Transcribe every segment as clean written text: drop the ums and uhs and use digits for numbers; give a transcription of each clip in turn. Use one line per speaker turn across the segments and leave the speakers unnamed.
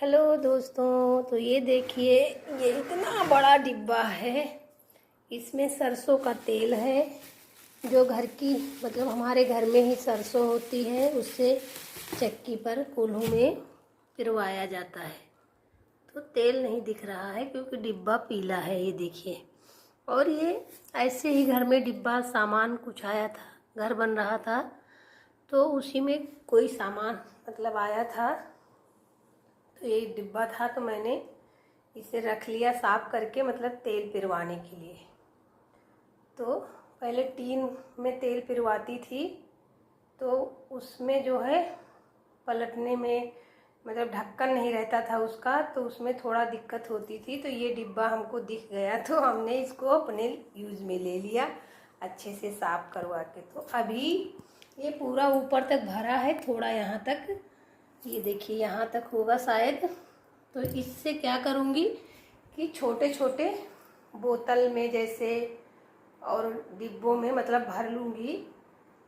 Hello दोस्तों, तो ये देखिए, ये इतना बड़ा डिब्बा है। इसमें सरसों का तेल है, जो घर की मतलब हमारे घर में ही सरसों होती है, उससे चक्की पर कोल्हू में पिरवाया जाता है। तो तेल नहीं दिख रहा है क्योंकि डिब्बा पीला है, ये देखिए। और ये ऐसे ही घर में डिब्बा सामान कुछ आया था, घर बन रहा था तो उसी में कोई सामान मतलब आया था, तो ये डिब्बा था तो मैंने इसे रख लिया साफ करके, मतलब तेल पिरवाने के लिए। तो पहले टीन में तेल पिरवाती थी तो उसमें जो है पलटने में मतलब ढक्कन नहीं रहता था उसका, तो उसमें थोड़ा दिक्कत होती थी। तो ये डिब्बा हमको दिख गया तो हमने इसको अपने यूज़ में ले लिया अच्छे से साफ करवा के। तो अभी ये पूरा ऊपर तक भरा है, थोड़ा यहाँ तक, ये देखिए यहाँ तक होगा शायद। तो इससे क्या करूँगी कि छोटे छोटे बोतल में जैसे और डिब्बों में मतलब भर लूँगी।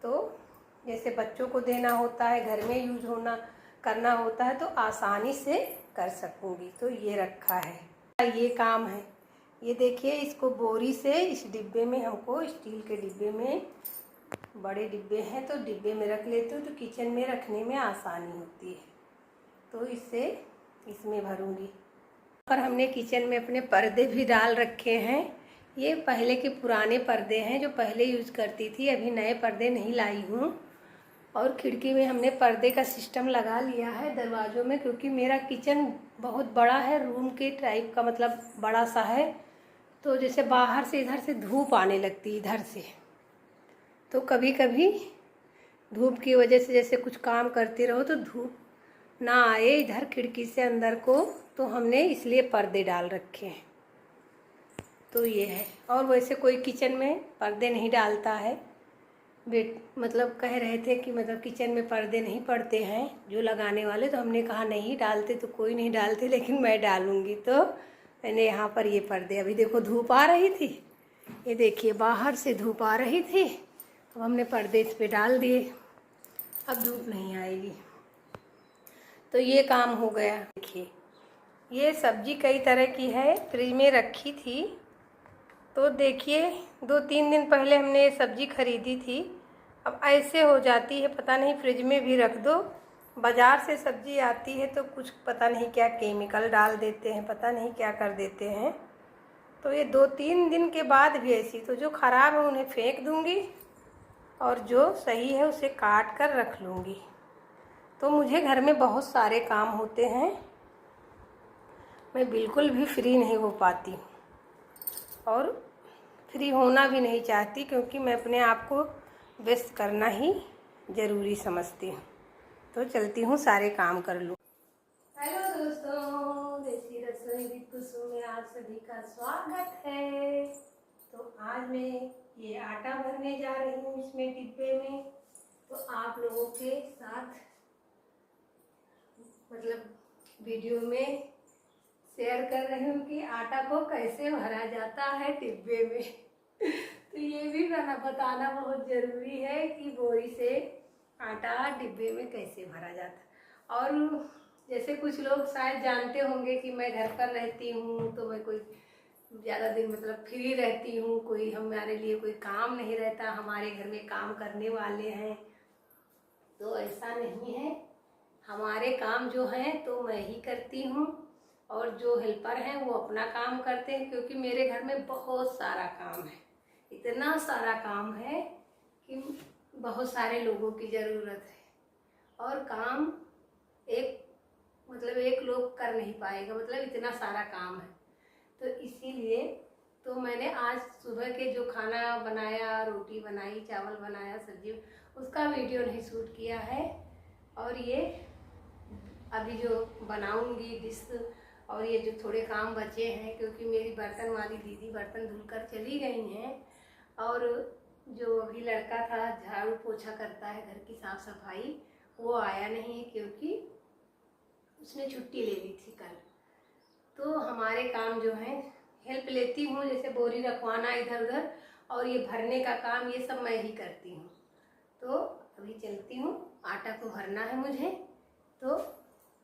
तो जैसे बच्चों को देना होता है, घर में यूज होना करना होता है, तो आसानी से कर सकूँगी। तो ये रखा है, ये काम है। ये देखिए, इसको बोरी से इस डिब्बे में, हमको स्टील के डिब्बे में, बड़े डिब्बे हैं तो डिब्बे में रख लेती हूँ तो किचन में रखने में आसानी होती है। तो इससे इसमें भरूँगी। और हमने किचन में अपने पर्दे भी डाल रखे हैं। ये पहले के पुराने पर्दे हैं जो पहले यूज़ करती थी, अभी नए पर्दे नहीं लाई हूँ। और खिड़की में हमने पर्दे का सिस्टम लगा लिया है दरवाज़ों में, क्योंकि मेरा किचन बहुत बड़ा है, रूम के टाइप का, मतलब बड़ा सा है। तो जैसे बाहर से इधर से धूप आने लगती इधर से, तो कभी कभी धूप की वजह से जैसे कुछ काम करते रहो तो धूप ना आए इधर खिड़की से अंदर को, तो हमने इसलिए पर्दे डाल रखे हैं। तो ये है। और वैसे कोई किचन में पर्दे नहीं डालता है, मतलब कह रहे थे कि मतलब किचन में पर्दे नहीं पड़ते हैं जो लगाने वाले, तो हमने कहा नहीं डालते तो कोई नहीं डालते, लेकिन मैं डालूँगी। तो मैंने यहाँ पर ये पर्दे, अभी देखो धूप आ रही थी, ये देखिए बाहर से धूप आ रही थी, तो हमने पर्दे इस पर डाल दिए, अब धूप नहीं आएगी। तो ये काम हो गया। देखिए, ये सब्जी कई तरह की है, फ्रिज में रखी थी। तो देखिए 2-3 दिन पहले हमने ये सब्जी खरीदी थी, अब ऐसे हो जाती है, पता नहीं फ्रिज में भी रख दो। बाज़ार से सब्जी आती है तो कुछ पता नहीं क्या केमिकल डाल देते हैं, पता नहीं क्या कर देते हैं। तो ये 2-3 दिन के बाद भी ऐसी, तो जो ख़राब है उन्हें फेंक दूँगी और जो सही है उसे काट कर रख लूँगी। तो मुझे घर में बहुत सारे काम होते हैं, मैं बिल्कुल भी फ्री नहीं हो पाती और फ्री होना भी नहीं चाहती, क्योंकि मैं अपने आप को व्यस्त करना ही ज़रूरी समझती हूँ। तो चलती हूँ सारे काम कर लूँ। हेलो दोस्तों, देसी रसोई विद कुसुम में आप सभी का स्वागत है। तो आज मैं ये आटा भरने जा रही हूँ इसमें डिब्बे में। तो आप लोगों के साथ मतलब वीडियो में शेयर कर रही हूँ कि आटा को कैसे भरा जाता है डिब्बे में। तो ये भी बताना बहुत ज़रूरी है कि बोरी से आटा डिब्बे में कैसे भरा जाता है। और जैसे कुछ लोग शायद जानते होंगे कि मैं घर पर रहती हूँ, तो मैं कोई ज़्यादा दिन मतलब फ्री रहती हूँ, कोई हमारे लिए कोई काम नहीं रहता, हमारे घर में काम करने वाले हैं। तो ऐसा नहीं है, हमारे काम जो हैं तो मैं ही करती हूँ और जो हेल्पर हैं वो अपना काम करते हैं, क्योंकि मेरे घर में बहुत सारा काम है, इतना सारा काम है कि बहुत सारे लोगों की ज़रूरत है और काम एक लोग कर नहीं पाएगा, मतलब इतना सारा काम है। तो इसीलिए तो मैंने आज सुबह के जो खाना बनाया, रोटी बनाई, चावल बनाया, सब्जी, उसका वीडियो नहीं शूट किया है। और ये अभी जो बनाऊंगी डिश, और ये जो थोड़े काम बचे हैं, क्योंकि मेरी बर्तन वाली दीदी बर्तन धुलकर चली गई हैं, और जो अभी लड़का था झाड़ू पोछा करता है घर की साफ सफाई, वो आया नहीं है क्योंकि उसने छुट्टी ले ली थी कल। तो हमारे काम जो है हेल्प लेती हूँ, जैसे बोरी रखवाना इधर उधर और ये भरने का काम, ये सब मैं ही करती हूँ। तो अभी चलती हूँ, आटा को भरना है मुझे, तो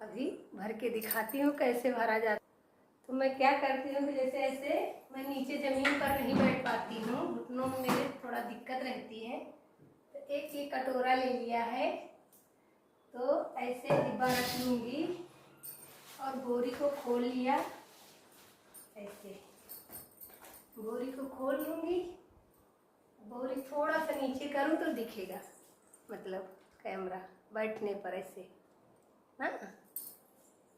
अभी भर के दिखाती हूँ कैसे भरा जाता है। तो मैं क्या करती हूँ कि जैसे ऐसे मैं नीचे ज़मीन पर नहीं बैठ पाती हूँ, घुटनों में मेरे थोड़ा दिक्कत रहती है। तो एक ये कटोरा ले लिया है, तो ऐसे डिब्बा रख लूँगी और बोरी को खोल लिया, ऐसे बोरी को खोल लूँगी। बोरी थोड़ा सा नीचे करूँ तो दिखेगा, मतलब कैमरा बैठने पर ऐसे ना।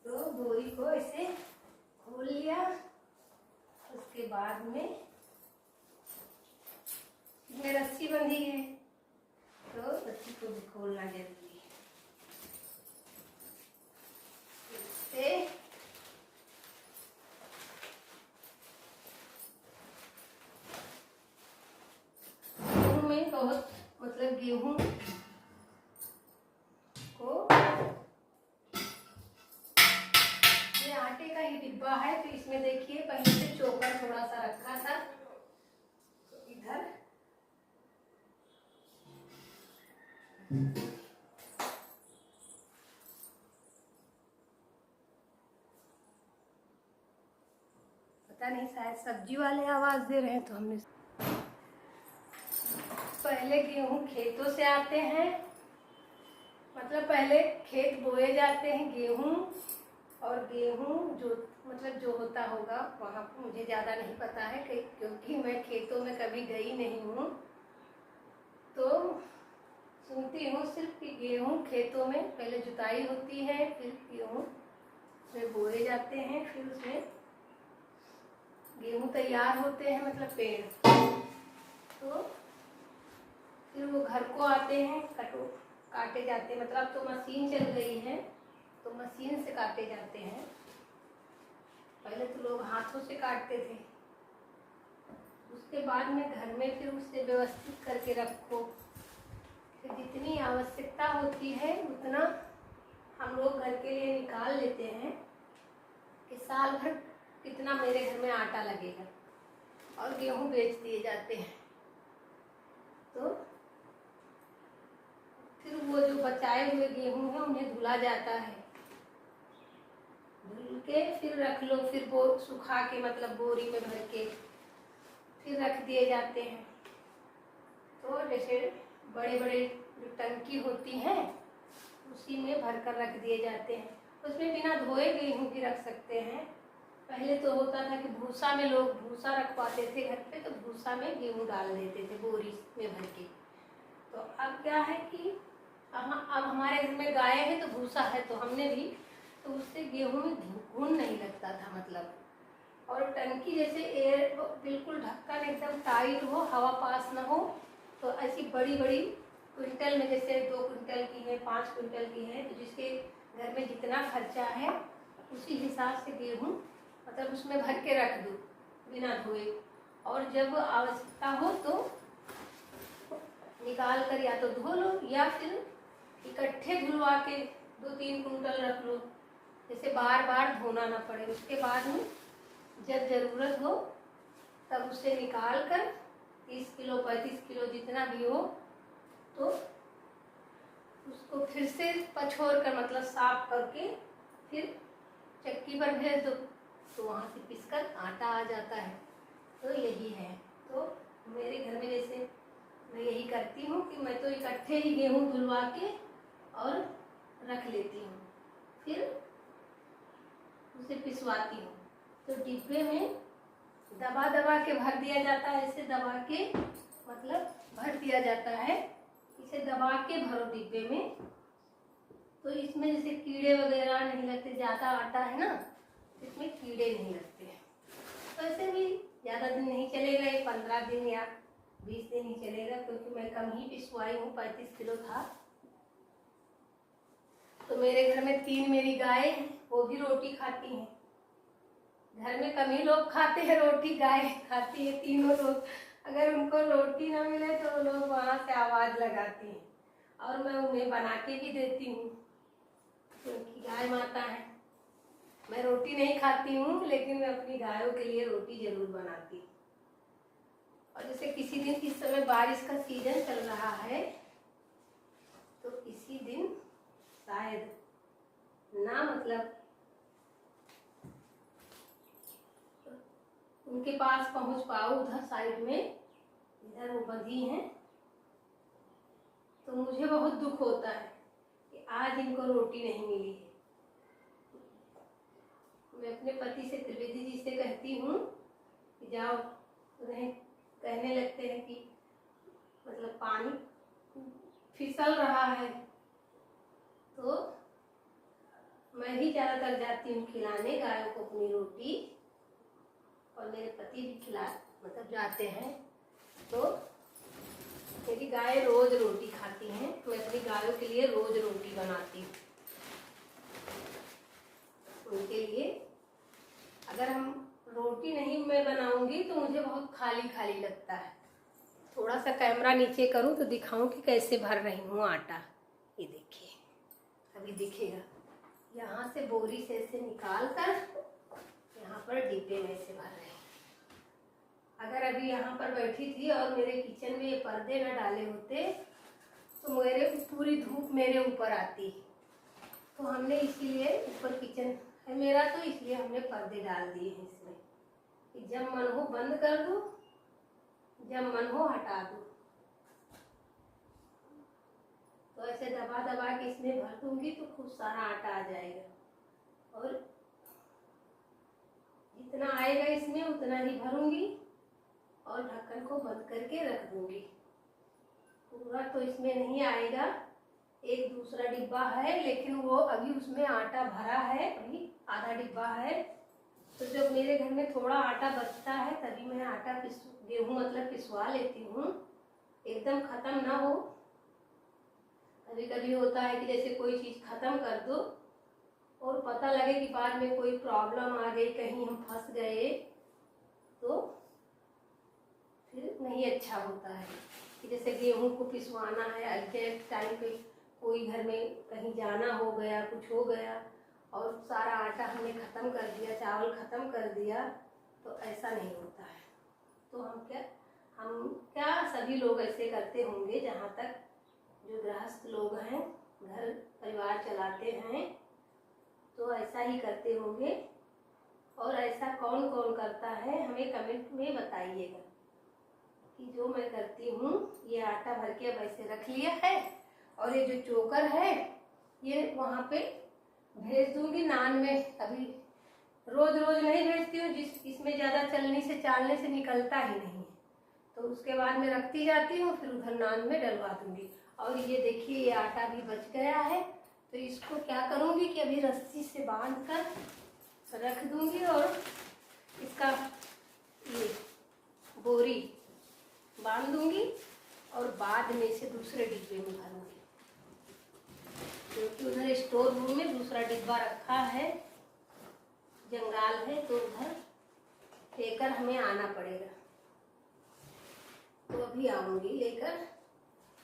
तो बोरी को ऐसे खोल लिया, उसके बाद में इसमें रस्सी बंधी है, तो रस्सी को भी खोलना जरूरी है। इससे गेहूं में बहुत मतलब गेहूं को, ये आटे का ही डिब्बा है, तो इसमें देखिए पहले से चोकर थोड़ा सा रखा था, तो इधर पता नहीं शायद सब्जी वाले आवाज दे रहे हैं, तो हमने पहले गेहूं खेतों से आते हैं, मतलब पहले खेत बोए जाते हैं गेहूं, और गेहूं जो मतलब जो होता होगा वहाँ पर मुझे ज़्यादा नहीं पता है क्योंकि मैं खेतों में कभी गई नहीं हूँ। तो सुनती हूँ सिर्फ कि गेहूं खेतों में पहले जुताई होती है, फिर गेहूं उसमें बोए जाते हैं, फिर उसमें गेहूं तैयार होते हैं, मतलब पेड़। तो फिर वो घर को आते हैं, काटे जाते हैं, मतलब तो मशीन चल गई है, तो मशीन से काटे जाते हैं। पहले तो लोग हाथों से काटते थे। उसके बाद में घर में फिर उसे व्यवस्थित करके रखो, फिर जितनी आवश्यकता होती है उतना हम लोग घर के लिए निकाल लेते हैं कि साल भर कितना मेरे घर में आटा लगेगा, और गेहूं बेच दिए जाते हैं। तो फिर वो जो बचाए हुए गेहूं हैं उन्हें धुला जाता है, धुल के फिर रख लो, फिर वो सुखा के मतलब बोरी में भर के फिर रख दिए जाते हैं। तो जैसे बड़े बड़े जो टंकी होती हैं उसी में भर कर रख दिए जाते हैं। उसमें बिना धोए गेहूं भी रख सकते हैं। पहले तो होता था कि भूसा में लोग भूसा रखवाते थे घर पे, तो भूसा में गेहूं डाल देते थे बोरी में भर के। तो अब क्या है कि अब हमारे घर में गाय है तो भूसा है, तो हमने भी, तो उससे गेहूं में घुन नहीं लगता था मतलब। और टंकी जैसे एयर बिल्कुल ढक्कन एकदम टाइट हो, हवा पास ना हो, तो ऐसी बड़ी बड़ी क्विंटल में, जैसे 2 क्विंटल की है, 5 क्विंटल की है, तो जिसके घर में जितना खर्चा है उसी हिसाब से गेहूं मतलब उसमें भर के रख दो बिना धोए, और जब आवश्यकता हो तो निकाल कर या तो धो लो या फिर इकट्ठे धुलवा के 2-3 कुंटल रख लो, जैसे बार बार धोना ना पड़े। उसके बाद में जब जरूरत हो तब उसे निकाल कर 30 किलो 35 किलो जितना भी हो, तो उसको फिर से पछोड़ कर मतलब साफ करके फिर चक्की पर भेज दो, तो वहाँ से पिसकर आटा आ जाता है। तो यही है। तो मेरे घर में जैसे मैं यही करती हूँ कि मैं तो इकट्ठे ही गेहूँ धुलवा के और रख लेती हूँ, फिर उसे पिसवाती हूँ। तो डिब्बे में दबा दबा के भर दिया जाता है, ऐसे दबा के मतलब भर दिया जाता है, इसे दबा के भरो डिब्बे में। तो इसमें जैसे कीड़े वगैरह नहीं लगते, ज़्यादा आटा है ना, इसमें कीड़े नहीं लगते हैं। तो ऐसे भी ज़्यादा दिन नहीं चलेगा, ये 15 दिन या 20 दिन ही चलेगा, क्योंकि मैं कम ही पिसवाई हूँ, 35 किलो था। तो मेरे घर में 3 मेरी गाय हैं, वो भी रोटी खाती हैं। घर में कम ही लोग खाते हैं रोटी, गाय खाती है, तीनों लोग। अगर उनको रोटी ना मिले तो वो लोग वहाँ से आवाज़ लगाती हैं, और मैं उन्हें बना के भी देती हूँ, क्योंकि गाय माता है। मैं रोटी नहीं खाती हूँ, लेकिन मैं अपनी गायों के लिए रोटी जरूर बनाती हूँ। और जैसे किसी दिन इस समय बारिश का सीजन चल रहा है, तो इसी दिन शायद ना मतलब उनके पास पहुंच पाऊँ उधर साइड में, इधर वो बंधी हैं, तो मुझे बहुत दुख होता है कि आज इनको रोटी नहीं मिली है। मैं अपने पति से, त्रिवेदी जी से कहती हूँ कि जाओ, उन्हें कहने लगते हैं कि मतलब पानी फिसल रहा है, तो मैं ही ज़्यादातर जाती हूँ खिलाने गायों को अपनी रोटी, और मेरे पति भी खिला मतलब जाते हैं। तो मेरी गाय रोज रोटी खाती हैं, मैं अपनी गायों के लिए रोज रोटी बनाती हूँ। उनके लिए अगर हम रोटी नहीं मैं बनाऊंगी तो मुझे बहुत खाली खाली लगता है। थोड़ा सा कैमरा नीचे करूँ तो दिखाऊं कि कैसे भर रही हूँ आटा। ये देखिए, अभी दिखेगा। यहाँ से बोरी से ऐसे निकाल कर यहाँ पर डिब्बे में से भर रहे हैं। अगर अभी यहाँ पर बैठी थी और मेरे किचन में ये पर्दे न डाले होते तो मेरे पूरी धूप मेरे ऊपर आती। तो हमने इसीलिए, ऊपर किचन है मेरा तो इसलिए हमने पर्दे डाल दिए हैं इसमें, कि जब मन हो बंद कर दो, जब मन हो हटा दो। तो ऐसे दबा दबा के इसमें भर दूंगी तो खूब सारा आटा आ जाएगा, और जितना आएगा इसमें उतना ही भरूंगी और ढक्कन को बंद करके रख दूंगी। पूरा तो इसमें नहीं आएगा, एक दूसरा डिब्बा है लेकिन वो अभी उसमें आटा भरा है, अभी आधा डिब्बा है। तो जब मेरे घर में थोड़ा आटा बचता है तभी मैं आटा गेहूँ मतलब पिसवा लेती हूँ, एकदम खत्म ना हो। कभी कभी होता है कि जैसे कोई चीज़ खत्म कर दो और पता लगे कि बाद में कोई प्रॉब्लम आ गई, कहीं हम फंस गए, तो फिर नहीं अच्छा होता है। कि जैसे गेहूं को पिसवाना है, अर्जेंट टाइम पे कोई घर में कहीं जाना हो गया, कुछ हो गया और सारा आटा हमने ख़त्म कर दिया, चावल ख़त्म कर दिया, तो ऐसा नहीं होता है। तो हम क्या सभी लोग ऐसे करते होंगे, जहाँ तक जो गृहस्थ लोग हैं, घर परिवार चलाते हैं, तो ऐसा ही करते होंगे। और ऐसा कौन कौन करता है हमें कमेंट में बताइएगा कि जो मैं करती हूँ। ये आटा भर के अब ऐसे रख लिया है, और ये जो चोकर है ये वहाँ पे भेज दूंगी नान में। अभी रोज रोज नहीं भेजती हूँ, इसमें ज़्यादा चलने से चालने से निकलता ही नहीं है, तो उसके बाद में रखती जाती हूँ, फिर उधर नान में डलवा दूंगी। और ये देखिए, ये आटा भी बच गया है, तो इसको क्या करूँगी कि अभी रस्सी से बांध कर रख दूंगी और इसका ये बोरी बांध दूंगी और बाद में इसे दूसरे डिब्बे में भरूंगी, क्योंकि उधर स्टोर रूम में दूसरा डिब्बा रखा है, जंगाल है, तो उधर लेकर हमें आना पड़ेगा। तो अभी आऊंगी लेकर,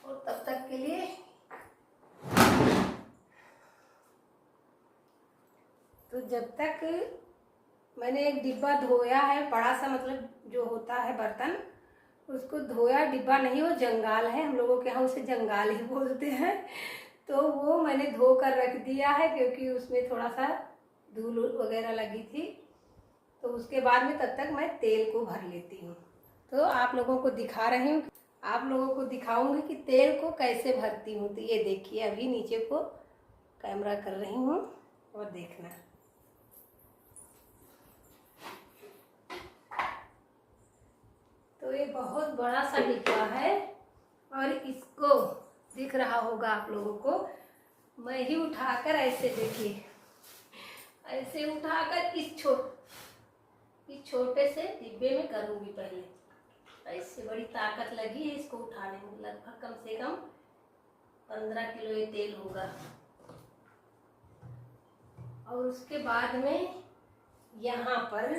और तब तक के लिए तो जब तक मैंने एक डिब्बा धोया है, बड़ा सा मतलब जो होता है बर्तन, उसको धोया, डिब्बा नहीं वो जंगाल है, हम लोगों के यहाँ उसे जंगाल ही बोलते हैं, तो वो मैंने धो कर रख दिया है, क्योंकि उसमें थोड़ा सा धूल वगैरह लगी थी। तो उसके बाद में तब तक मैं तेल को भर लेती हूँ। तो आप लोगों को दिखा रही हूँ, आप लोगों को दिखाऊंगी कि तेल को कैसे भरती हूँ। तो ये देखिए, अभी नीचे को कैमरा कर रही हूँ और देखना। तो ये बहुत बड़ा सा डिब्बा है, और इसको दिख रहा होगा आप लोगों को, मैं ही उठाकर ऐसे देखिए, ऐसे उठाकर इस छोटे से डिब्बे में करूँगी। पहले ऐसे बड़ी ताकत लगी है इसको उठाने में, लगभग कम से कम 15 किलो ये तेल होगा। और उसके बाद में यहाँ पर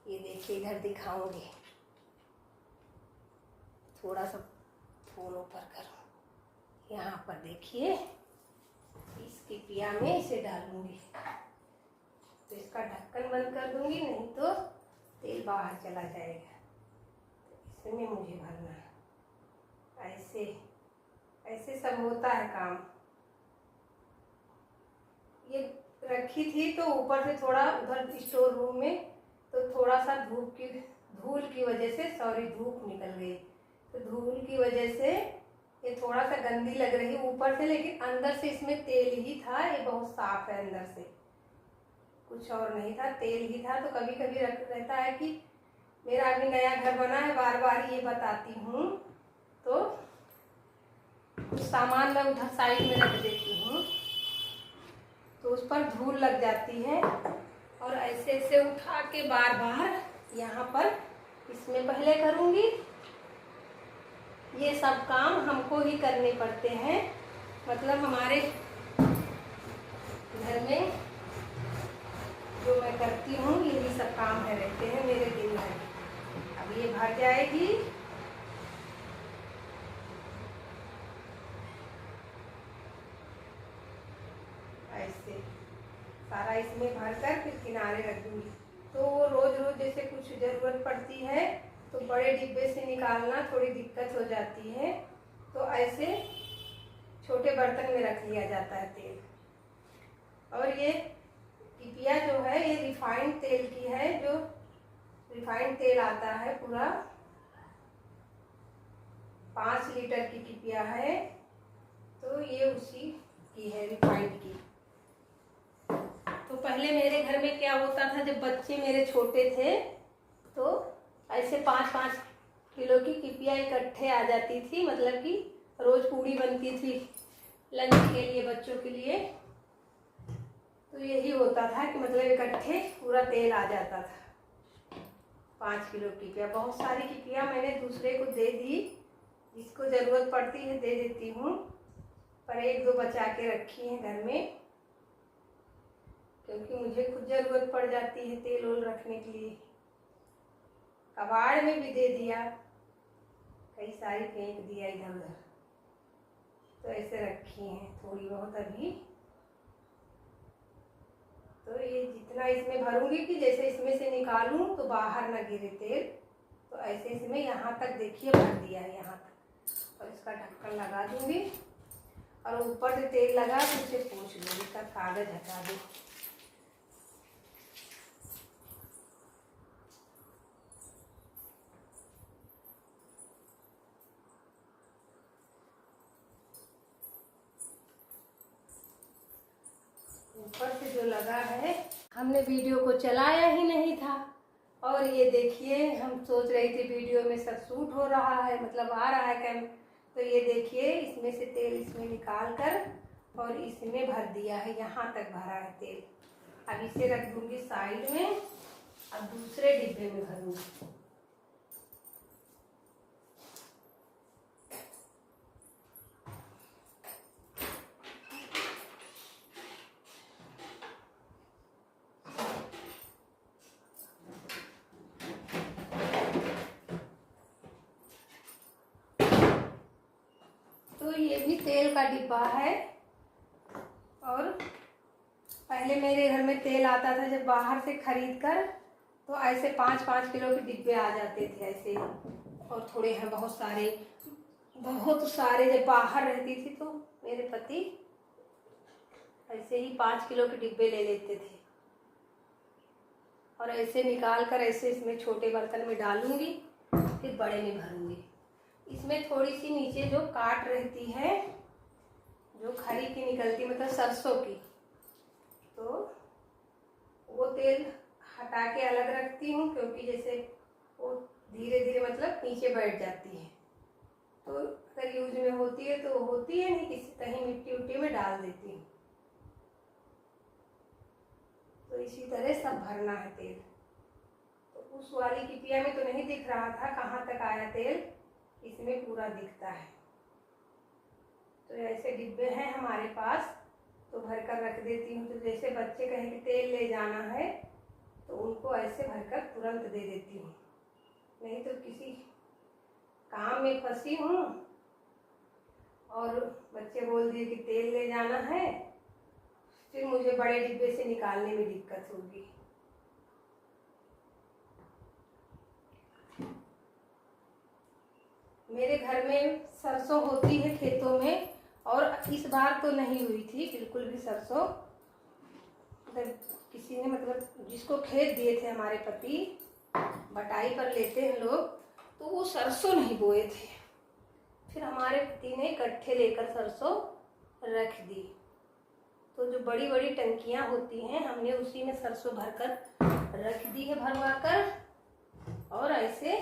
ये देखिए, इधर दिखाऊंगी, थोड़ा सा फोन ऊपर करो, यहाँ पर देखिए, इस किपिया में इसे डालूंगी, तो इसका ढक्कन बंद कर दूंगी, नहीं तो तेल बाहर चला जाएगा। तो इसमें मुझे भरना है, ऐसे ऐसे सब होता है काम। ये रखी थी तो ऊपर से थोड़ा उधर स्टोर रूम में तो थोड़ा सा धूल की वजह से धूप निकल गई, तो धूल की वजह से ये थोड़ा सा गंदी लग रही ऊपर से, लेकिन अंदर से इसमें तेल ही था। ये बहुत साफ है, अंदर से कुछ और नहीं था, तेल ही था। तो कभी कभी रहता है कि मेरा अभी नया घर बना है, बार बार ये बताती हूँ, तो कुछ सामान मैं उधर साइड में रख देती हूँ तो उस पर धूल लग जाती है। और ऐसे ऐसे उठा के बार बार यहाँ पर इसमें पहले करूँगी। ये सब काम हमको ही करने पड़ते हैं, मतलब हमारे घर में जो मैं करती हूँ यही सब काम है रहते हैं मेरे दिन भर। अब ये भर जाएगी, ऐसे सारा इसमें भरकर फिर किनारे रख दूँगी। तो रोज रोज जैसे कुछ ज़रूरत पड़ती है तो बड़े डिब्बे से निकालना थोड़ी दिक्कत हो जाती है, तो ऐसे छोटे बर्तन में रख लिया जाता है तेल। और ये टिपिया जो है ये रिफाइंड तेल की है, जो रिफाइंड तेल आता है पूरा 5 लीटर की टिपिया है, तो ये उसी की है, रिफाइंड की। तो पहले मेरे घर में क्या होता था, जब बच्चे मेरे छोटे थे तो ऐसे 5-5 किलो की टिपिया इकट्ठे आ जाती थी, मतलब कि रोज पूड़ी बनती थी लंच के लिए बच्चों के लिए। तो यही होता था कि मतलब इकट्ठे पूरा तेल आ जाता था 5 किलो टिपिया। बहुत सारी टिपिया मैंने दूसरे को दे दी, जिसको ज़रूरत पड़ती है दे देती हूँ, पर 1-2 बचा के रखी हैं घर में, क्योंकि मुझे खुद ज़रूरत पड़ जाती है तेल ओल रखने के लिए। कबाड़ में भी दे दिया, कई सारी फेंक दिया इधर उधर, तो ऐसे रखी हैं थोड़ी बहुत अभी। तो ये जितना इसमें भरूंगी कि जैसे इसमें से निकालूं तो बाहर ना गिरे तेल, तो ऐसे इसमें यहाँ तक देखिए भर दिया है यहाँ तक। और इसका ढक्कन लगा दूंगी और ऊपर से तेल लगा तो उसे पोंछ लूँगी, इसका कागज हटा दूँ। ऊपर से जो लगा है, हमने वीडियो को चलाया ही नहीं था। और ये देखिए, हम सोच रही थी वीडियो में सब शूट हो रहा है, मतलब आ रहा है कैम, तो ये देखिए इसमें से तेल इसमें निकाल कर और इसमें भर दिया है, यहाँ तक भरा है तेल। अब इसे रख दूंगी साइड में, अब दूसरे डिब्बे में भरूंगी। तो ये भी तेल का डिब्बा है। और पहले मेरे घर में तेल आता था जब बाहर से खरीद कर, तो ऐसे 5-5 किलो के डिब्बे आ जाते थे ऐसे। और थोड़े हैं बहुत सारे जब बाहर रहती थी तो मेरे पति ऐसे ही 5 किलो के डिब्बे ले लेते थे। और ऐसे निकाल कर ऐसे इसमें छोटे बर्तन में डालूंगी, फिर बड़े में भरूंगी। इसमें थोड़ी सी नीचे जो काट रहती है, जो खरी की निकलती, मतलब सरसों की, तो वो तेल हटा के अलग रखती हूँ, क्योंकि जैसे वो धीरे धीरे मतलब नीचे बैठ जाती है, तो अगर यूज में होती है तो होती है, नहीं किसी कहीं मिट्टी उट्टी में डाल देती हूँ। तो इसी तरह सब भरना है तेल। तो उस वाली टिपिया में तो नहीं दिख रहा था कहाँ तक आया तेल, इसमें पूरा दिखता है। तो ऐसे डिब्बे हैं हमारे पास, तो भर कर रख देती हूँ। तो जैसे बच्चे कहें कि तेल ले जाना है तो उनको ऐसे भरकर तुरंत दे देती हूँ। नहीं तो किसी काम में फंसी हूँ और बच्चे बोल दिए कि तेल ले जाना है, फिर मुझे बड़े डिब्बे से निकालने में दिक्कत होगी। मेरे घर में सरसों होती है खेतों में, और इस बार तो नहीं हुई थी बिल्कुल भी सरसों, मतलब किसी ने मतलब जिसको खेत दिए थे हमारे पति, बटाई पर लेते हैं लोग, तो वो सरसों नहीं बोए थे। फिर हमारे पति ने इकट्ठे लेकर सरसों रख दी। तो जो बड़ी बड़ी टंकियां होती हैं हमने उसी में सरसों भरकर रख दी है भरवा कर, और ऐसे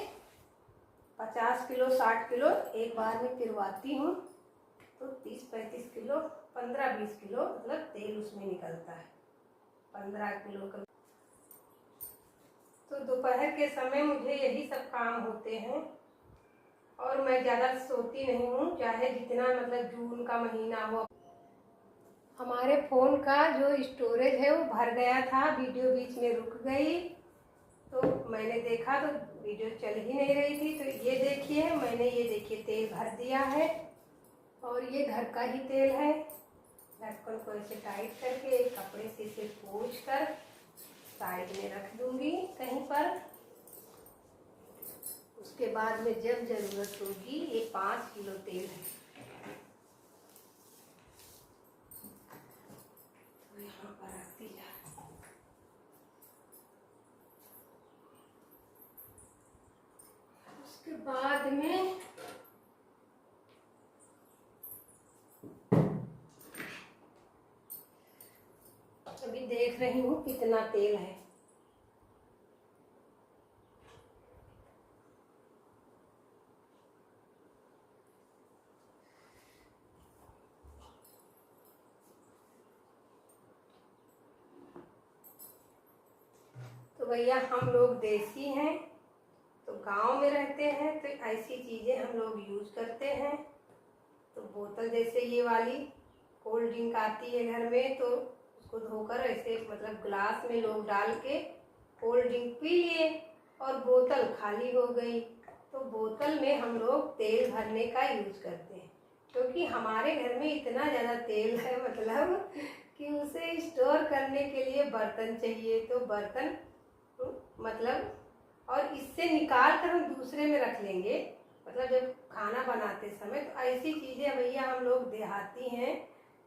50 किलो 60 किलो एक बार में पिरवाती हूँ। तो 30-35 किलो 15-20 किलो मतलब तेल उसमें निकलता है, 15 किलो का। तो दोपहर के समय मुझे यही सब काम होते हैं, और मैं ज़्यादा सोती नहीं हूँ, चाहे जितना मतलब जून का महीना हो। हमारे फ़ोन का जो स्टोरेज है वो भर गया था, वीडियो बीच में रुक गई। तो मैंने देखा तो वीडियो चल ही नहीं रही थी। तो ये देखिए, मैंने ये देखिए तेल भर दिया है, और ये घर का ही तेल है। ढक्कन को ऐसे टाइट करके एक कपड़े से इसे पोंछ कर साइड में रख दूंगी कहीं पर। उसके बाद में जब ज़रूरत होगी, ये 5 किलो तेल है, तो यहाँ पर रखती जा। उसके बाद में अभी देख रही हूँ कितना तेल है। तो भैया हम लोग देसी हैं, तो गांव में रहते हैं, तो ऐसी चीज़ें हम लोग यूज़ करते हैं। तो बोतल जैसे ये वाली कोल्ड ड्रिंक आती है घर में, तो उसको धोकर ऐसे मतलब ग्लास में लोग डाल के कोल्ड ड्रिंक पी लिए और बोतल खाली हो गई। तो बोतल में हम लोग तेल भरने का यूज़ करते हैं, क्योंकि हमारे घर में इतना ज़्यादा तेल है मतलब कि उसे स्टोर करने के लिए बर्तन चाहिए। तो बर्तन मतलब, और इससे निकाल कर हम दूसरे में रख लेंगे, मतलब जब खाना बनाते समय। तो ऐसी चीज़ें भैया हम लोग देहाती हैं,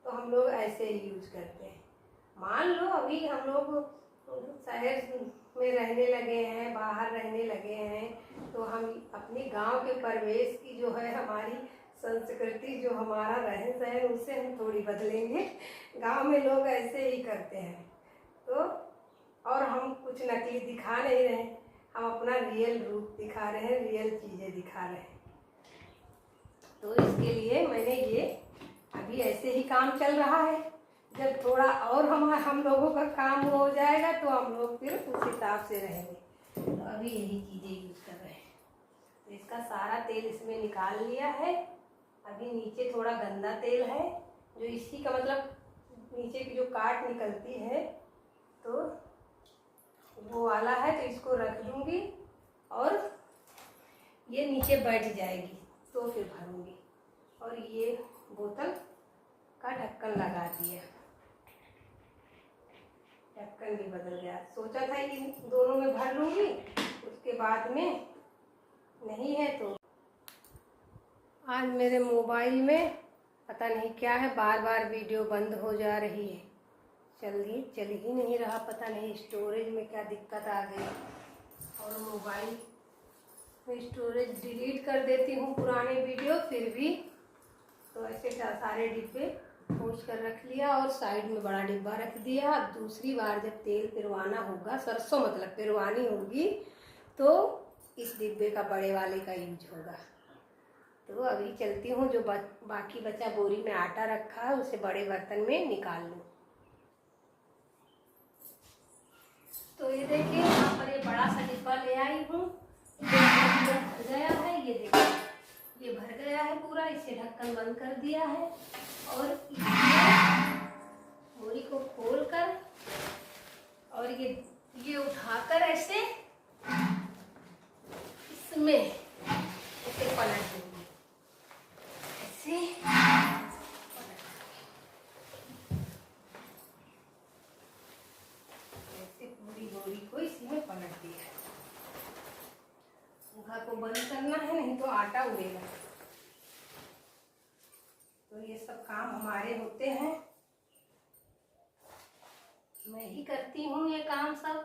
तो हम लोग ऐसे ही यूज करते हैं। मान लो अभी हम लोग शहर में रहने लगे हैं, बाहर रहने लगे हैं, तो हम अपनी गांव के परिवेश की जो है हमारी संस्कृति, जो हमारा रहन सहन, उससे हम थोड़ी बदलेंगे। गांव में लोग ऐसे ही करते हैं। तो और हम कुछ नकली दिखा नहीं रहे, हम अपना रियल रूप दिखा रहे हैं, रियल चीज़ें दिखा रहे हैं। तो इसके लिए मैंने ये अभी ऐसे ही काम चल रहा है। जब थोड़ा और हम लोगों का काम हो जाएगा तो हम लोग फिर उस हिसाब से रहेंगे। तो अभी यही चीज़ें यूज़ कर रहे हैं। तो इसका सारा तेल इसमें निकाल लिया है। अभी नीचे थोड़ा गंदा तेल है, जो इसी का मतलब नीचे की जो काट निकलती है, तो वो वाला है। तो इसको रख दूंगी और ये नीचे बैठ जाएगी, तो फिर भरूंगी। और ये बोतल का ढक्कन लगा दिया, ढक्कन भी बदल गया। सोचा था कि दोनों में भर लूंगी, उसके बाद में नहीं है। तो आज मेरे मोबाइल में पता नहीं क्या है, बार बार वीडियो बंद हो जा रही है, चल ही नहीं रहा। पता नहीं स्टोरेज में क्या दिक्कत आ गई। और मोबाइल में स्टोरेज डिलीट कर देती हूँ पुराने वीडियो, फिर भी। तो ऐसे सारे डिब्बे खोज कर रख लिया और साइड में बड़ा डिब्बा रख दिया। दूसरी बार जब तेल पिरवाना होगा, सरसों मतलब पिरवानी होगी, तो इस डिब्बे का बड़े वाले का यूज होगा। तो अभी चलती हूँ, जो बाकी बचा बोरी में आटा रखा है उसे बड़े बर्तन में निकाल लूँ। तो ये देखिए, यहाँ पर ये बड़ा सा डिब्बा ले आई हूँ, भर गया है। ये देखिए, ये भर गया है पूरा। इसे ढक्कन बंद कर दिया है, और बोरी को खोलकर और ये उठाकर ऐसे इसमें ऐसे पलट दूंगी, ऐसे पूरी बोरी को इसी में पलट दिया। पंखा को बंद करना है, नहीं तो आटा उड़ेगा। तो ये सब काम हमारे होते हैं। मैं ही करती हूँ ये काम सब।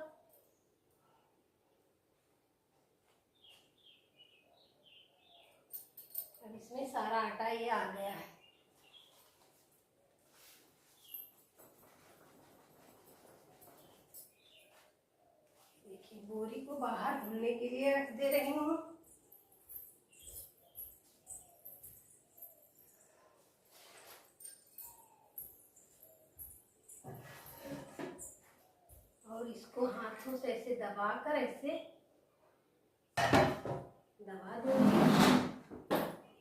अब इसमें सारा आटा ये आ गया है। देखिए बोरी को बाहर धुलने के लिए रख दे रही हूँ। और इसको हाथों से ऐसे दबाकर ऐसे दबा दूंगी।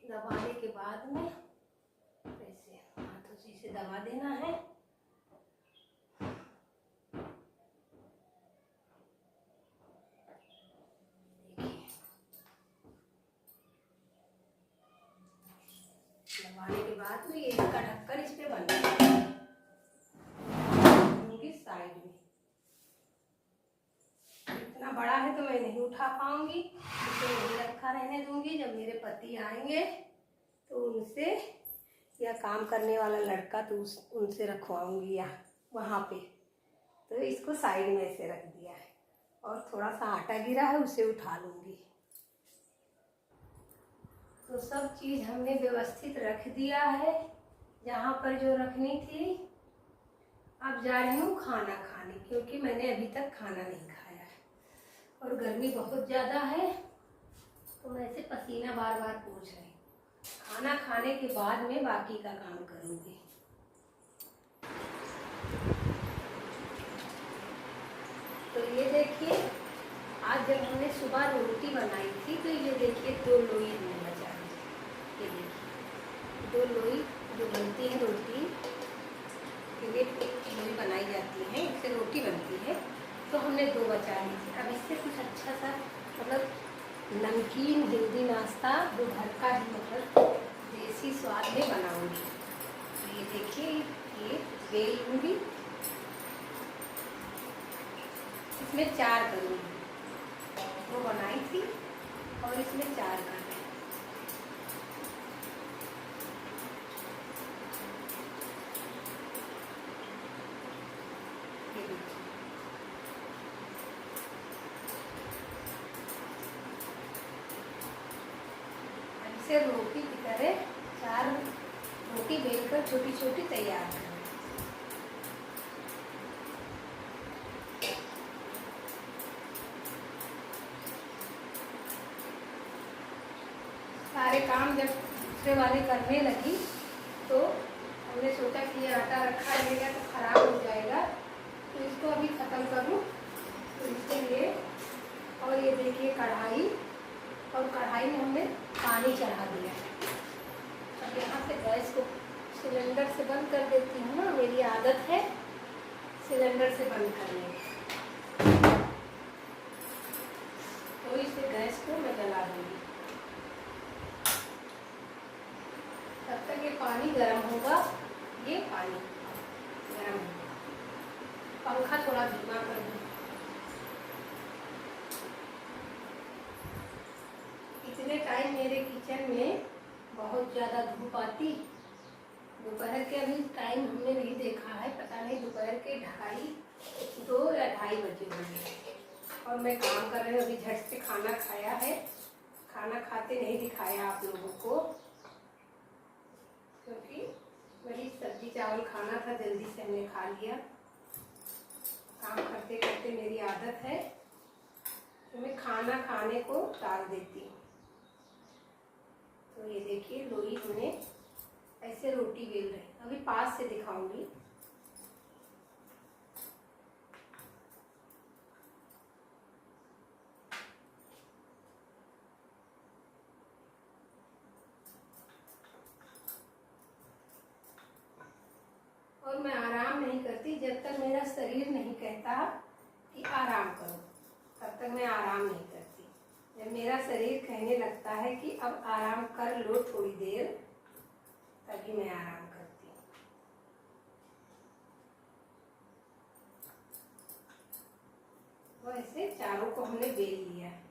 दबाने के बाद में ऐसे हाथों से इसे दबा देना है। दबाने के बाद में ये इसका ढक्कन इस पे बंद दूंगी साइड में। इतना बड़ा है तो मैं नहीं उठा पाऊंगी, इसे नहीं रखा रहने दूंगी। जब मेरे पति आएंगे तो उनसे या काम करने वाला लड़का तो उनसे रखवाऊंगी या वहाँ पे। तो इसको साइड में ऐसे रख दिया है और थोड़ा सा आटा गिरा है उसे उठा लूंगी। तो सब चीज़ हमने व्यवस्थित रख दिया है जहाँ पर जो रखनी थी। अब जा रही हूँ खाना खाने, क्योंकि मैंने अभी तक खाना नहीं खाया है और गर्मी बहुत ज़्यादा है तो मैं ऐसे पसीना बार बार पोंछ रही हूँ। खाना खाने के बाद में बाकी का काम करूँगी। तो ये देखिए, आज जब हमने सुबह रोटी बनाई थी तो ये देखिए 2 लोई हमने बचा ली। ये देखिए 2 लोई जो बनती है रोटी, ये लोई बनाई जाती है, इससे रोटी बनती है, तो हमने 2 बचा ली थी। अब इससे कुछ अच्छा सा मतलब नमकीन हेल्दी नाश्ता जो घर का ही मतलब देसी स्वाद में बनाऊंगी। तो ये देखिए ये बेल लूँगी, इसमें 4 करूँगी। वो बनाई थी और इसमें 4 कर रहे हैं। ये देखिए इसे रोटी की तरह 4 रोटी बेलकर छोटी छोटी तैयार करें। सारे काम जब दूसरे वाले करने लगी तो हमने सोचा कि ये आटा रखा रहेगा तो खराब हो जाएगा, तो इसको अभी ख़त्म करूँ। तो इसलिए और ये देखिए कढ़ाई, और कढ़ाई में हमने पानी चढ़ा दिया है। अब यहाँ से गैस को सिलेंडर से बंद कर देती हूँ ना, मेरी आदत है सिलेंडर से बंद करने की। तो इसे गैस को मैं जला दूँगी। तब तक ये पानी गर्म होगा। ये पानी गर्म होगा, पंखा थोड़ा धीमा कर दूँ। इतने टाइम मेरे किचन में बहुत ज़्यादा धूप आती। दोपहर के अभी टाइम हमने नहीं देखा है, पता नहीं दोपहर के 2 या 2:30 बजे होंगे और मैं काम कर रही हूँ। अभी झट से खाना खाया है, खाना खाते नहीं दिखाया आप लोगों को, क्योंकि वही सब्जी चावल खाना था, जल्दी से हमने खा लिया। काम करते करते मेरी आदत है तो मैं खाना खाने को टाल देती हूँ। तो ये देखिए लोई हमने ऐसे रोटी बेल रही, अभी पास से दिखाऊंगी। और मैं आराम नहीं करती जब तक मेरा शरीर नहीं कहता कि आराम करो, तब तक मैं आराम नहीं करती। जब मेरा शरीर कहने लगता है कि अब आराम कर लो थोड़ी देर, तभी मैं आराम करती हूँ। तो ऐसे चारों को हमने बेल लिया है।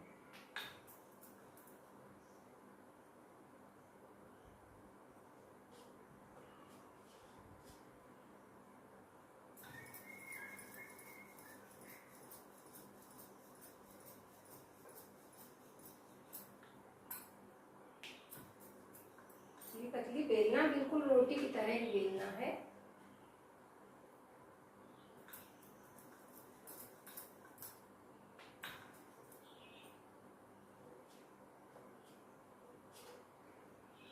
रोटी की तरह ही बेलना है।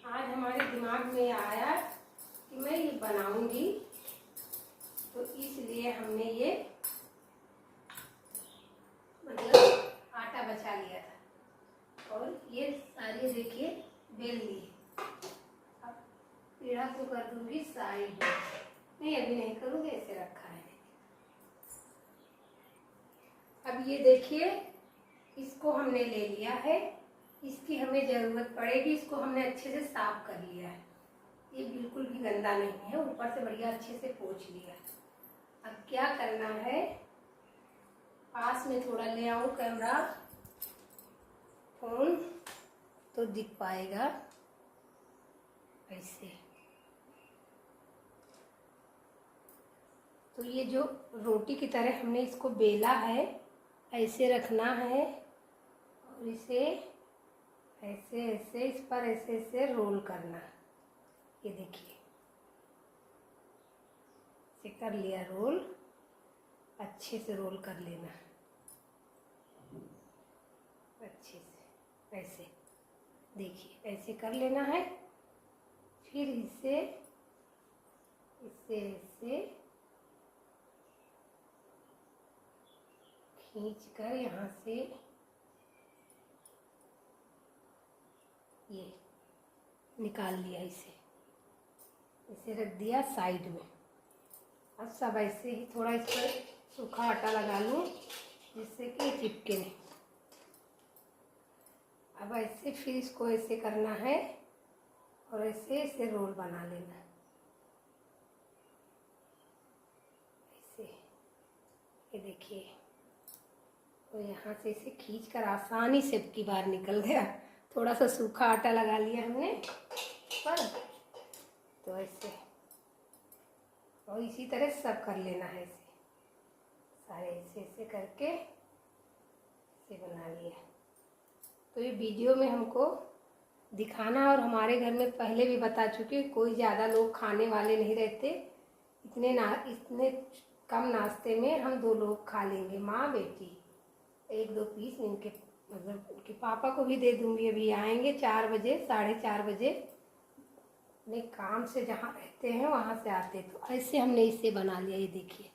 आज हमारे दिमाग में आया कि मैं ये बनाऊंगी, तो इसलिए हमने ये मतलब आटा बचा लिया था और ये सारी देखिए बेल ली। अब पेड़ा को कर दूंगी साइड में, नहीं अभी नहीं करूँगी, ऐसे रखा है। अब ये देखिए इसको हमने ले लिया है, इसकी हमें ज़रूरत पड़ेगी। इसको हमने अच्छे से साफ कर लिया है, ये बिल्कुल भी गंदा नहीं है, ऊपर से बढ़िया अच्छे से पोंछ लिया। अब क्या करना है, पास में थोड़ा ले आऊं कैमरा, फोन तो दिख पाएगा ऐसे। तो ये जो रोटी की तरह हमने इसको बेला है, ऐसे रखना है और इसे ऐसे ऐसे इस पर ऐसे ऐसे रोल करना। ये देखिए इसे कर लिया रोल, अच्छे से रोल कर लेना अच्छे से, ऐसे देखिए ऐसे कर लेना है। फिर इसे ऐसे खींच कर यहाँ से ये निकाल लिया, इसे रख दिया साइड में। अब सब ऐसे ही थोड़ा इस पर सूखा आटा लगा लूँ जिससे कि चिपके नहीं। अब ऐसे फिर इसको ऐसे करना है और ऐसे ऐसे रोल बना लेना ऐसे। ये देखिए, तो यहाँ से इसे खींच कर आसानी से की बाहर निकल गया। थोड़ा सा सूखा आटा लगा लिया हमने पर, तो ऐसे और इसी तरह सब कर लेना है। ऐसे सारे ऐसे ऐसे करके ऐसे बना लिया। तो ये वीडियो में हमको दिखाना, और हमारे घर में पहले भी बता चुके, कोई ज़्यादा लोग खाने वाले नहीं रहते। इतने कम नाश्ते में हम 2 लोग खा लेंगे, माँ बेटी। 1-2 पीस इनके मतलब उनके पापा को भी दे दूँगी। अभी आएंगे 4 बजे, 4:30 बजे, अपने काम से जहाँ रहते हैं वहाँ से आते। तो ऐसे हमने इसे बना लिया, ये देखिए।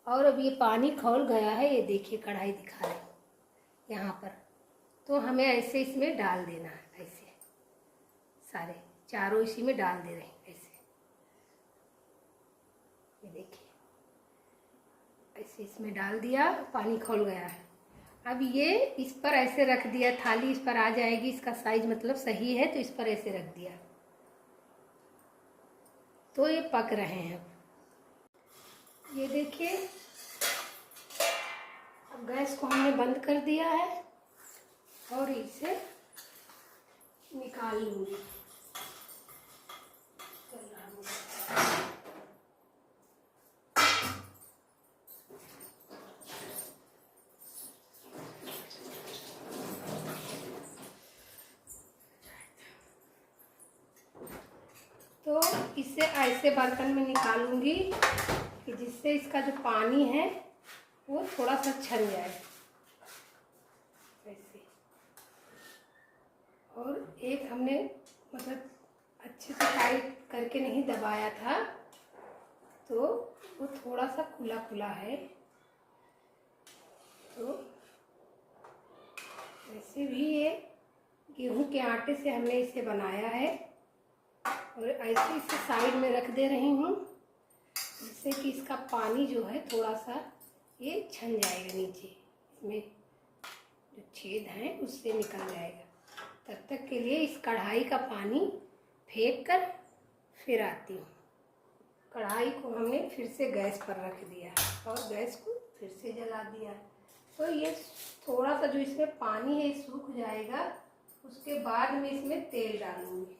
और अब ये पानी खौल गया है, ये देखिए कढ़ाई दिखा रही यहाँ पर। तो हमें ऐसे इसमें डाल देना है, ऐसे सारे चारों इसी में डाल दे रहे हैं ऐसे। ये देखिए ऐसे इसमें डाल दिया, पानी खौल गया है। अब ये इस पर ऐसे रख दिया, थाली इस पर आ जाएगी, इसका साइज मतलब सही है, तो इस पर ऐसे रख दिया। तो ये पक रहे हैं। ये देखिए अब गैस को हमने बंद कर दिया है और इसे निकाल लूँगी। तो इसे ऐसे बर्तन में निकालूंगी कि जिससे इसका जो पानी है वो थोड़ा सा छन जाए ऐसे। और एक हमने मतलब अच्छे से टाइट करके नहीं दबाया था, तो वो थोड़ा सा खुला खुला है। तो ऐसे भी ये गेहूं के आटे से हमने इसे बनाया है, और ऐसे इसे साइड में रख दे रही हूँ जिससे कि इसका पानी जो है थोड़ा सा ये छन जाएगा, नीचे इसमें जो छेद हैं उससे निकल जाएगा। तब तक के लिए इस कढ़ाई का पानी फेंक कर फिर आती हूँ। कढ़ाई को हमने फिर से गैस पर रख दिया और गैस को फिर से जला दिया। तो ये थोड़ा सा जो इसमें पानी है सूख जाएगा, उसके बाद में इसमें तेल डालूंगी।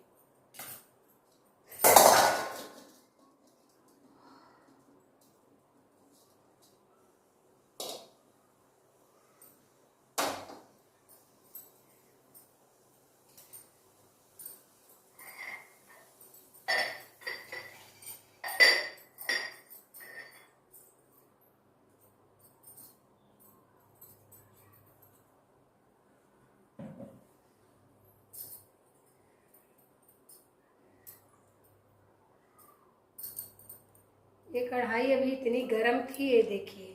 ये कढ़ाई अभी इतनी गर्म थी, ये देखिए।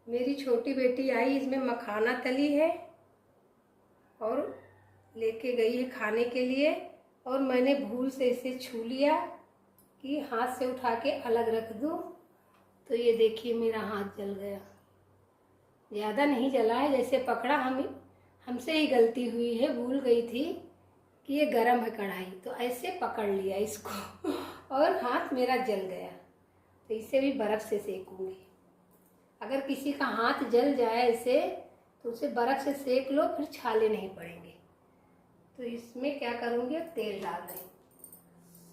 मेरी छोटी बेटी आई, इसमें मखाना तली है और लेके गई है खाने के लिए, और मैंने भूल से इसे छू लिया कि हाथ से उठा के अलग रख दूं, तो ये देखिए मेरा हाथ जल गया। ज़्यादा नहीं जला है, जैसे पकड़ा हमसे ही गलती हुई है, भूल गई थी कि ये गरम है कढ़ाई, तो ऐसे पकड़ लिया इसको और हाथ मेरा जल गया। तो इसे भी बर्फ़ से सेकूंगी। अगर किसी का हाथ जल जाए ऐसे, तो उसे बर्फ़ से सेक लो, फिर छाले नहीं पड़ेंगे। तो इसमें क्या करूँगी, तेल डाल दें।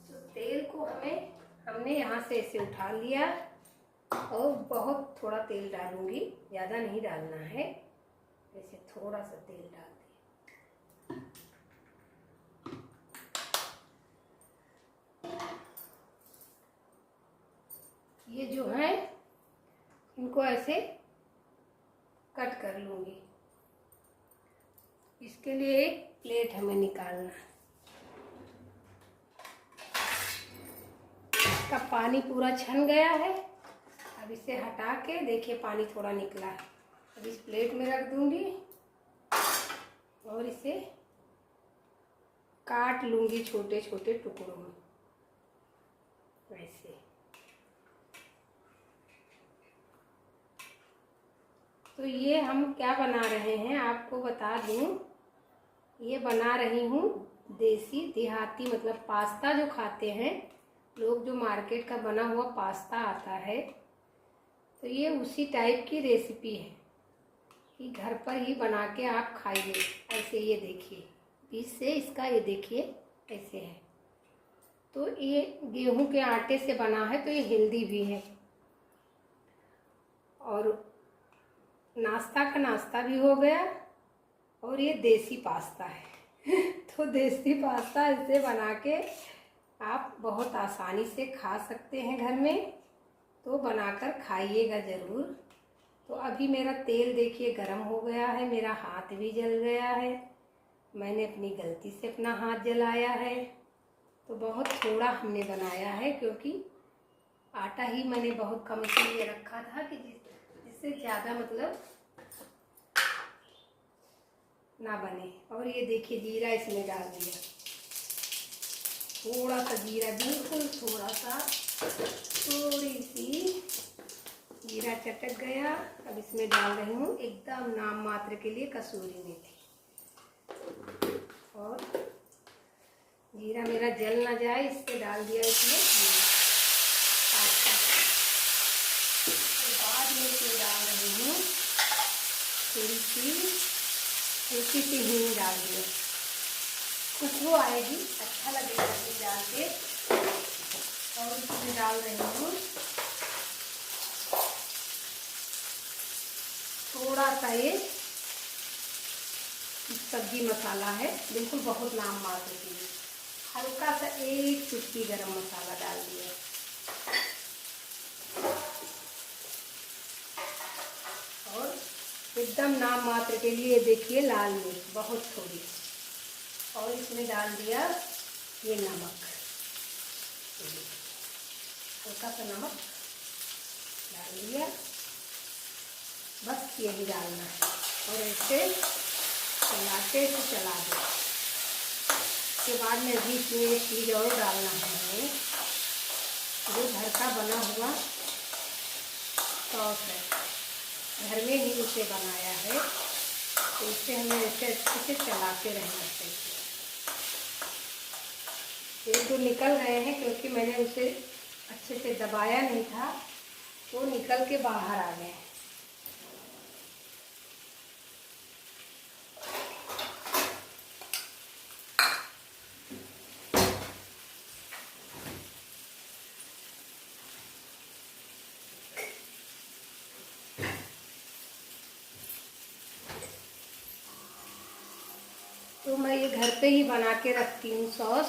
तो तेल को हमने यहाँ से ऐसे उठा लिया और बहुत थोड़ा तेल डालूंगी, ज़्यादा नहीं डालना है, ऐसे थोड़ा सा तेल डाल दिया। ये जो है इनको ऐसे कट कर लूँगी। इसके लिए एक प्लेट हमें निकालना है। इसका पानी पूरा छन गया है। अब इसे हटा के देखिए पानी थोड़ा निकला है। अब इस प्लेट में रख दूंगी और इसे काट लूंगी छोटे छोटे टुकड़ों में, ऐसे। तो ये हम क्या बना रहे हैं आपको बता दूं, ये बना रही हूँ देसी देहाती मतलब पास्ता जो खाते हैं लोग, जो मार्केट का बना हुआ पास्ता आता है, तो ये उसी टाइप की रेसिपी है कि घर पर ही बना के आप खाइए। ऐसे ये देखिए बीच से इसका, ये देखिए ऐसे है। तो ये गेहूं के आटे से बना है, तो ये हेल्दी भी है और नाश्ता का नाश्ता भी हो गया। और ये देसी पास्ता है तो देसी पास्ता इसे बना के आप बहुत आसानी से खा सकते हैं घर में, तो बनाकर खाइएगा ज़रूर। तो अभी मेरा तेल देखिए गरम हो गया है, मेरा हाथ भी जल गया है, मैंने अपनी गलती से अपना हाथ जलाया है। तो बहुत थोड़ा हमने बनाया है, क्योंकि आटा ही मैंने बहुत कम इसलिए रखा था कि जिससे ज़्यादा मतलब ना बने। और ये देखिए जीरा इसमें डाल दिया, थोड़ा सा जीरा, बिल्कुल थोड़ा सा, थोड़ी सी जीरा चटक गया। अब इसमें डाल रही हूँ एकदम नाम मात्र के लिए कसूरी मेथी। और जीरा मेरा जल ना जाए इससे डाल दिया इसमें बाद में इसमें डाल रही हूँ थोड़ी सी हल्की सी हींग डाल दिया, खुशबू आएगी, अच्छा लगेगा हींग डाल के। और इसमें डाल रही हूँ थोड़ा सा ये सब्जी मसाला है, बिल्कुल बहुत नाम मात्र के लिए, हल्का सा एक चुटकी गरम मसाला डाल दिया। और एकदम नाम मात्र के लिए देखिए लाल मिर्च बहुत थोड़ी, और इसमें डाल दिया ये नमक, हल्का सा नमक डाल दिया, बस यही डालना है। और ऐसे चलाते से चला दो। उसके बाद में भी इसमें एक चीज़ और डालना है हमें, जो घर का बना हुआ सॉस है, घर में ही उसे बनाया है, तो इसे हमें ऐसे अच्छे से चलाते रहना चाहिए। ये तो निकल गए हैं क्योंकि मैंने उसे अच्छे से दबाया नहीं था, तो निकल के बाहर आ गए। तो मैं ये घर पे ही बना के रखती हूँ सॉस,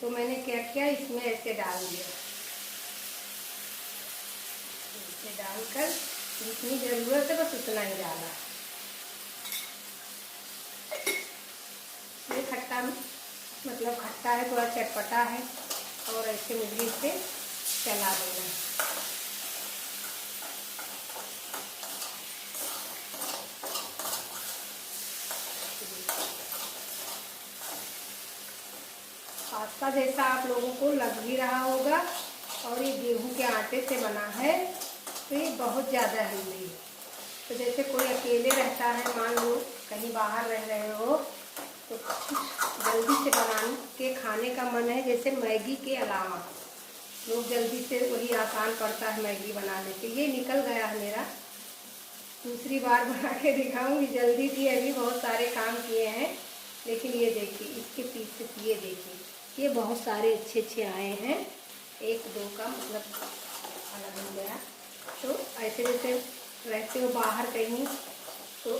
तो मैंने क्या किया इसमें ऐसे डाल दिया, इसे डालकर जितनी ज़रूरत है बस उतना ही डाला। ये खट्टा मतलब खट्टा है, थोड़ा चटपटा है, और ऐसे मुर्गी से चला देना। पास्ता जैसा आप लोगों को लग भी रहा होगा, और ये गेहूं के आटे से बना है, तो ये बहुत ज़्यादा हेल्दी है। तो जैसे कोई अकेले रहता है, मान लो कहीं बाहर रह रहे हो, तो जल्दी से बना के खाने का मन है, जैसे मैगी के अलावा लोग जल्दी से, वही आसान पड़ता है मैगी बनाने के। ये निकल गया है मेरा, दूसरी बार बना के दिखाऊंगी। जल्दी थी, अभी बहुत सारे काम किए हैं, लेकिन ये देखिए इसके पीछे, ये देखिए ये बहुत सारे अच्छे अच्छे आए हैं, एक दो का मतलब अलग हो गया। तो ऐसे जैसे रहते हो बाहर कहीं, तो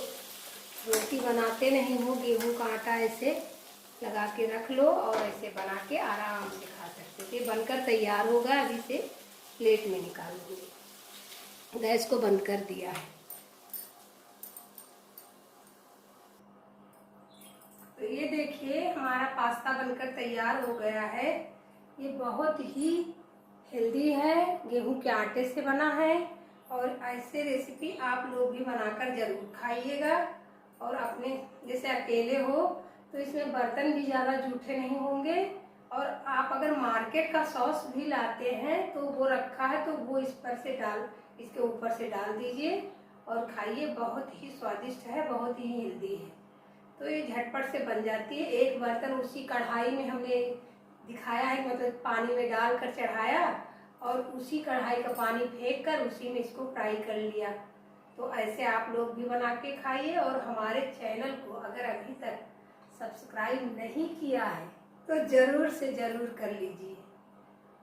रोटी बनाते नहीं हो, गेहूं का आटा ऐसे लगा के रख लो और ऐसे बना के आराम से खा सकते हो। ये बनकर तैयार होगा, अभी से प्लेट में निकालूंगी। गैस को बंद कर दिया है। तो ये देखिए हमारा पास्ता बनकर तैयार हो गया है। ये बहुत ही हेल्दी है, गेहूं के आटे से बना है, और ऐसे रेसिपी आप लोग भी बनाकर ज़रूर खाइएगा। और अपने जैसे अकेले हो तो इसमें बर्तन भी ज़्यादा जूठे नहीं होंगे, और आप अगर मार्केट का सॉस भी लाते हैं तो वो रखा है, तो वो इसके ऊपर से डाल दीजिए और खाइए। बहुत ही स्वादिष्ट है, बहुत ही हेल्दी है। तो ये झटपट से बन जाती है। एक बर्तन उसी कढ़ाई में हमने दिखाया है, मतलब पानी में डाल कर चढ़ाया, और उसी कढ़ाई का पानी फेंक कर उसी में इसको फ्राई कर लिया। तो ऐसे आप लोग भी बना के खाइए, और हमारे चैनल को अगर अभी तक सब्सक्राइब नहीं किया है तो ज़रूर से ज़रूर कर लीजिए,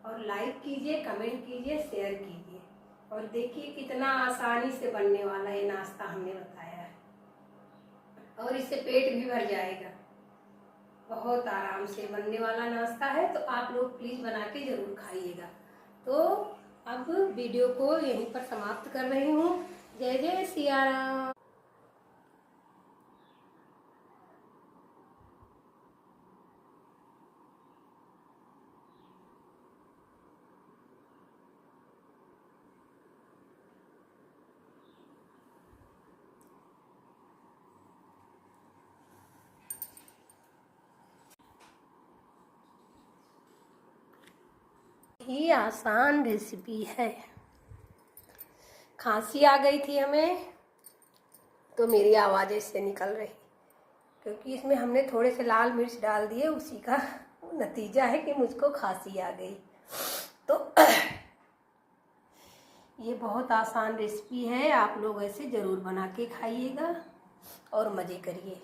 और लाइक कीजिए, कमेंट कीजिए, शेयर कीजिए। और देखिए कितना आसानी से बनने वाला ये नाश्ता हमने बताया है, और इससे पेट भी भर जाएगा। बहुत आराम से बनने वाला नाश्ता है, तो आप लोग प्लीज़ बना के ज़रूर खाइएगा। तो अब वीडियो को यहीं पर समाप्त कर रही हूँ। जय जय सिया राम। ही आसान रेसिपी है। खांसी आ गई थी हमें, तो मेरी आवाज़ इससे निकल रही, क्योंकि इसमें हमने थोड़े से लाल मिर्च डाल दिए, उसी का नतीजा है कि मुझको खांसी आ गई। तो ये बहुत आसान रेसिपी है, आप लोग ऐसे ज़रूर बना के खाइएगा और मज़े करिए।